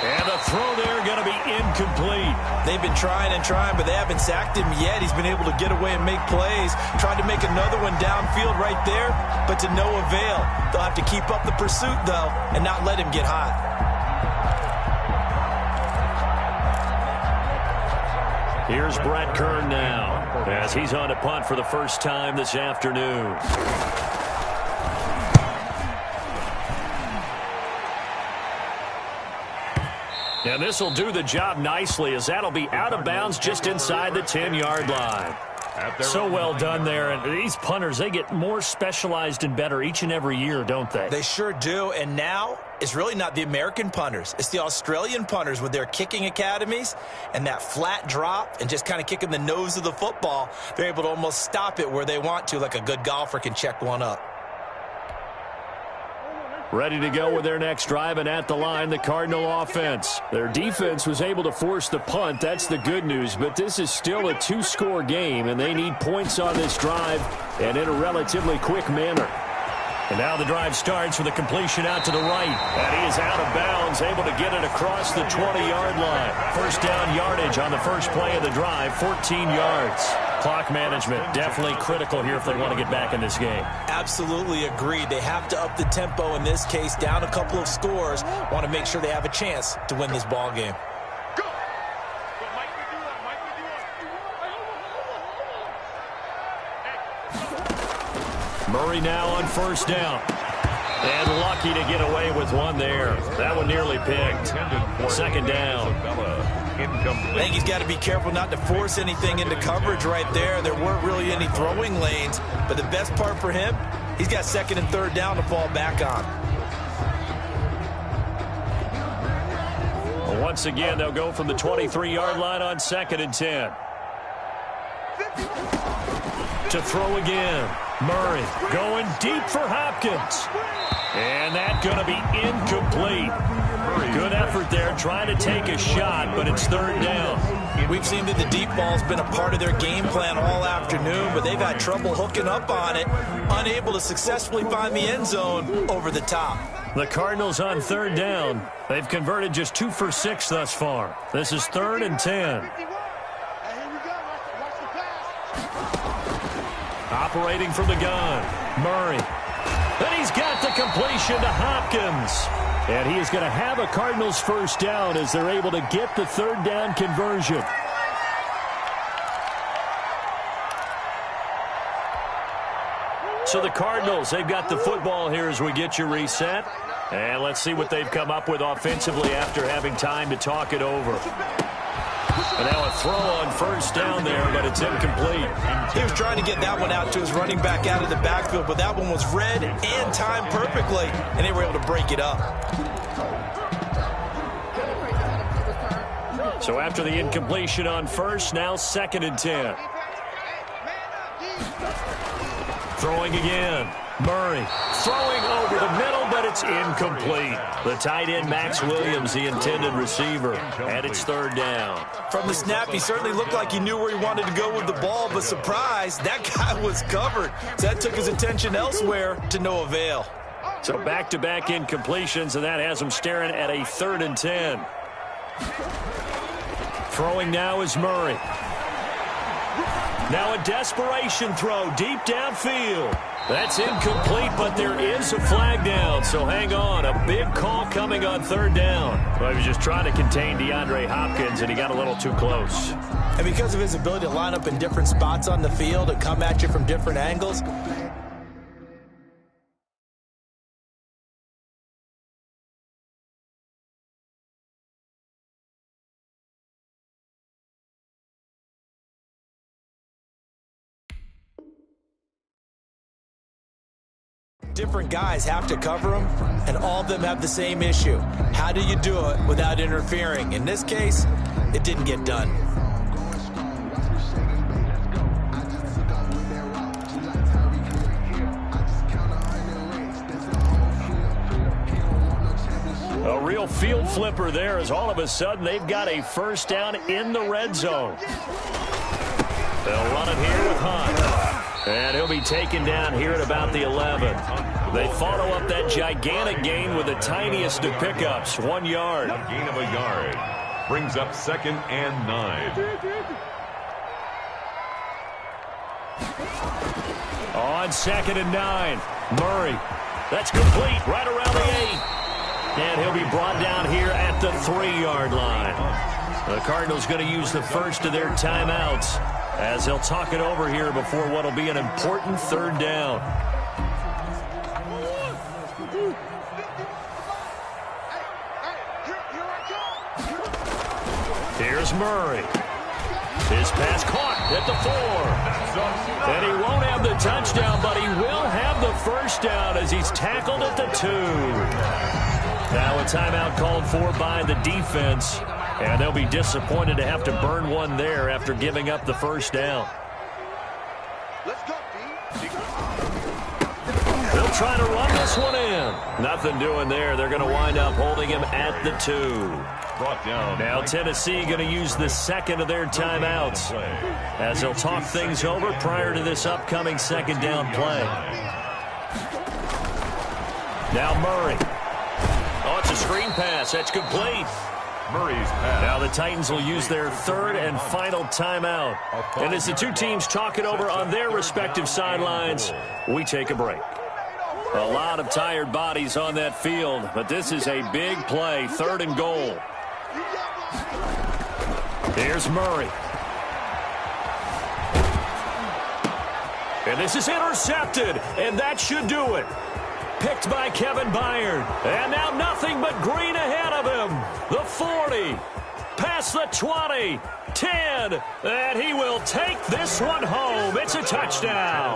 And the throw there going to be incomplete. They've been trying and trying, but they haven't sacked him yet. He's been able to get away and make plays. Tried to make another one downfield right there, but to no avail. They'll have to keep up the pursuit, though, and not let him get hot. Here's Brett Kern now as he's on a punt for the first time this afternoon. And this will do the job nicely as that'll be out of bounds just inside the 10-yard line. So well done there. And these punters, they get more specialized and better each and every year, don't they? They sure do. And now it's really not the American punters. It's the Australian punters with their kicking academies and that flat drop and just kind of kicking the nose of the football. They're able to almost stop it where they want to, like a good golfer can check one up. Ready to go with their next drive, and at the line, the Cardinal offense. Their defense was able to force the punt. That's the good news, but this is still a 2-score game, and they need points on this drive and in a relatively quick manner. And now the drive starts with a completion out to the right. And he is out of bounds, able to get it across the 20-yard line. First down yardage on the first play of the drive, 14 yards. Clock management, definitely critical here if they want to get back in this game. Absolutely agreed. They have to up the tempo in this case, down a couple of scores. Want to make sure they have a chance to win this ball game. Murray now on first down. And lucky to get away with one there. That one nearly picked. Second down. I think he's got to be careful not to force anything into coverage right there. There weren't really any throwing lanes. But the best part for him, he's got second and third down to fall back on. Well, once again, they'll go from the 23-yard line on second and 10. To throw again. Murray going deep for Hopkins. And that's going to be incomplete. Good effort there trying to take a shot, but it's third down. We've seen that the deep ball's been a part of their game plan all afternoon, but they've had trouble hooking up on it, unable to successfully find the end zone over the top. The Cardinals on third down. They've converted just 2 for 6 thus far. This is third and 10. Operating from the gun, Murray. And he's got the completion to Hopkins. And he is going to have a Cardinals first down as they're able to get the third down conversion. So the Cardinals, they've got the football here as we get you reset. And let's see what they've come up with offensively after having time to talk it over. And now a throw on first down there, but it's incomplete. He was trying to get that one out to his running back out of the backfield, but that one was read and timed perfectly, and they were able to break it up. So after the incompletion on first, now second and 10. Throwing again. Murray throwing over the middle, but it's incomplete. The tight end, Max Williams, the intended receiver, and it's third down. From the snap, he certainly looked like he knew where he wanted to go with the ball, but surprise, that guy was covered. So that took his attention elsewhere to no avail. So back-to-back incompletions, and that has him staring at a third and 10. Throwing now is Murray. Now a desperation throw deep downfield. That's incomplete, but there is a flag down, so hang on. A big call coming on third down. Well, he was just trying to contain DeAndre Hopkins, and he got a little too close. And because of his ability to line up in different spots on the field and come at you from different angles, different guys have to cover him, and all of them have the same issue. How do you do it without interfering? In this case, it didn't get done. A real field flipper there as all of a sudden they've got a first down in the red zone. They'll run it here with Hunt. And he'll be taken down here at about the 11. They follow up that gigantic gain with the tiniest of pickups, 1 yard. A gain of a yard brings up second and 9. On second and 9, Murray. That's complete right around the 8. And he'll be brought down here at the 3-yard line. The Cardinals going to use the first of their timeouts as they'll talk it over here before what will be an important third down. Here's Murray. His pass caught at the 4. And he won't have the touchdown, but he will have the first down as he's tackled at the 2. Now a timeout called for by the defense. And they'll be disappointed to have to burn one there after giving up the first down. Let's go, D. They'll try to run this one in. Nothing doing there. They're going to wind up holding him at the 2. Brought down. Now Tennessee going to use the second of their timeouts as they'll talk things over prior to this upcoming second down play. Now Murray. Oh, it's a screen pass. That's complete. Murray's pass. Now the Titans will use their third and final timeout. And as the two teams talk it over on their respective sidelines, we take a break. A lot of tired bodies on that field, but this is a big play, third and goal. Here's Murray. And this is intercepted, and that should do it. Picked by Kevin Byard. And now nothing but green ahead of him. The 40, past the 20, 10, and he will take this one home. It's a touchdown.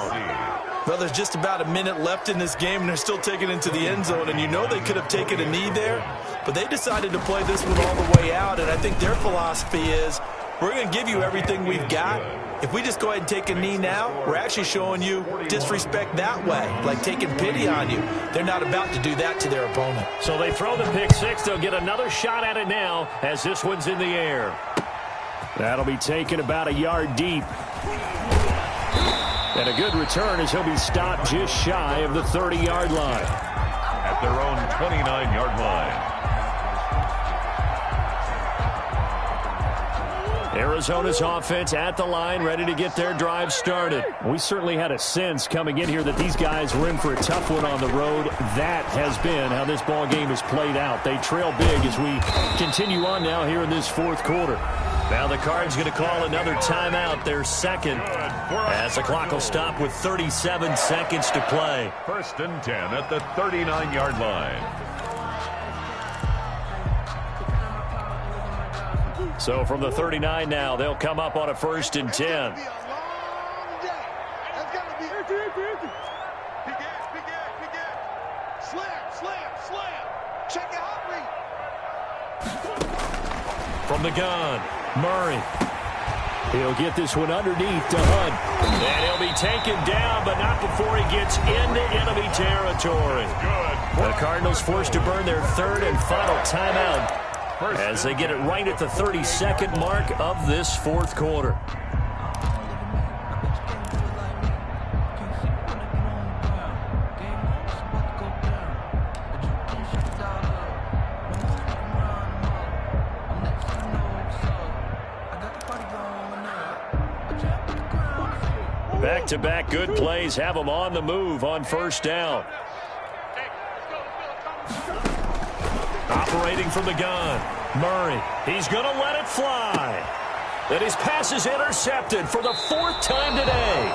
Well, there's just about a minute left in this game, and they're still taking it into the end zone. And you know they could have taken a knee there, but they decided to play this one all the way out. And I think their philosophy is, we're going to give you everything we've got. If we just go ahead and take a knee now, we're actually showing you disrespect that way, like taking pity on you. They're not about to do that to their opponent. So they throw the pick six. They'll get another shot at it now as this one's in the air. That'll be taken about a yard deep. And a good return as he'll be stopped just shy of the 30-yard line. At their own 29-yard line. Arizona's offense at the line, ready to get their drive started. We certainly had a sense coming in here that these guys were in for a tough one on the road. That has been how this ball game has played out. They trail big as we continue on now here in this fourth quarter. Now the Cards going to call another timeout, their second, as the clock will stop with 37 seconds to play. 1st and 10 at the 39-yard line. So from the 39 now, they'll come up on a 1st and 10. From the gun, Murray. He'll get this one underneath to Hunt. And he'll be taken down, but not before he gets into enemy territory. The Cardinals forced to burn their 3rd and final timeout as they get it right at the 32nd mark of this fourth quarter. Back-to-back good plays have them on the move on 1st down. Operating from the gun, Murray. He's going to let it fly. And his pass is intercepted for the 4th time today.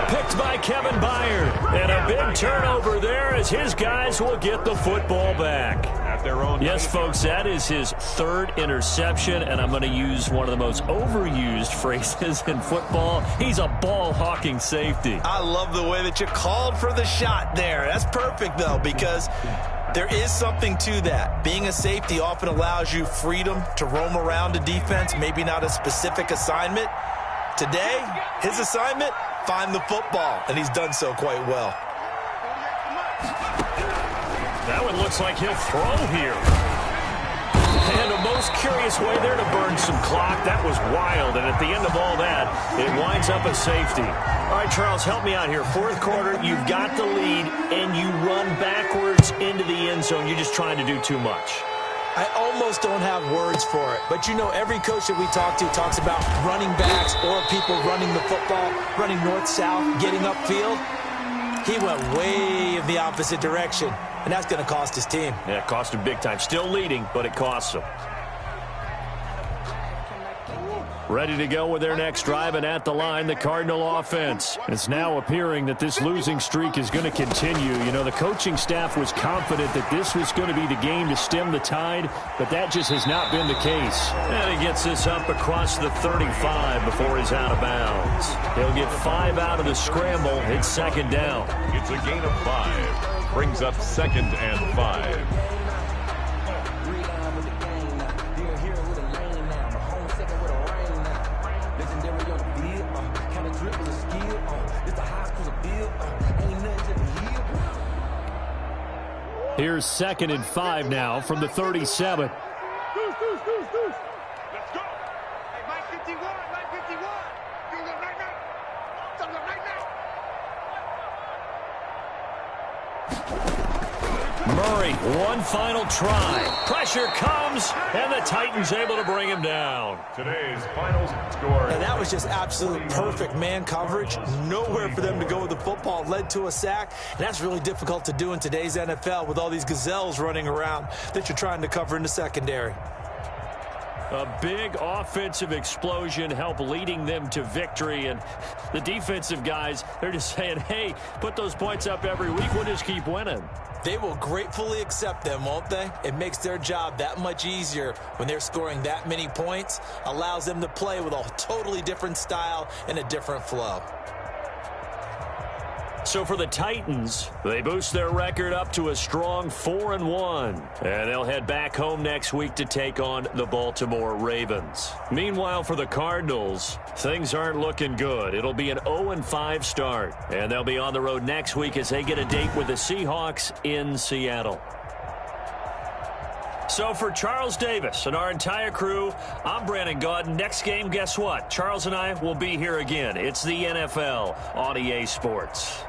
Picked by Kevin Byard. And a big turnover there as his guys will get the football back. At their own yes, folks, that is his 3rd interception, and I'm going to use one of the most overused phrases in football. He's a ball-hawking safety. I love the way that you called for the shot there. That's perfect, though, because there is something to that. Being a safety often allows you freedom to roam around a defense, maybe not a specific assignment. Today, his assignment, find the football, and he's done so quite well. That one looks like he'll throw here. And a most curious way there to burn some clock. That was wild, and at the end of all that, it winds up a safety. All right, Charles, help me out here. Fourth quarter, you've got the lead, and you run backwards into the end zone. You're just trying to do too much. I almost don't have words for it. But, you know, every coach that we talk to talks about running backs or people running the football, running north-south, getting upfield. He went way in the opposite direction, and that's going to cost his team. Yeah, it cost him big time. Still leading, but it costs him. Ready to go with their next drive, and at the line, the Cardinal offense. It's now appearing that this losing streak is going to continue. You know, the coaching staff was confident that this was going to be the game to stem the tide, but that just has not been the case. And he gets this up across the 35 before he's out of bounds. He'll get 5 out of the scramble. It's 2nd down. It's a gain of 5. Brings up 2nd and 5. Here's 2nd and 5 now from the 37. Let's go. Hey, Mike 51, Mike 51. Do it right now. Do it right now. Murray, one final try. Pressure comes, and the Titans able to bring him down. Today's final score. And that was just absolute perfect man coverage. Nowhere for them to go with the football. Led to a sack. And that's really difficult to do in today's NFL with all these gazelles running around that you're trying to cover in the secondary. A big offensive explosion helped leading them to victory. And the defensive guys, they're just saying, hey, put those points up every week. We'll just keep winning. They will gratefully accept them, won't they? It makes their job that much easier when they're scoring that many points. Allows them to play with a totally different style and a different flow. So for the Titans, they boost their record up to a strong 4-1. And they'll head back home next week to take on the Baltimore Ravens. Meanwhile, for the Cardinals, things aren't looking good. It'll be an 0-5 start. And they'll be on the road next week as they get a date with the Seahawks in Seattle. So for Charles Davis and our entire crew, I'm Brandon Gaudin. Next game, guess what? Charles and I will be here again. It's the NFL on EA Sports.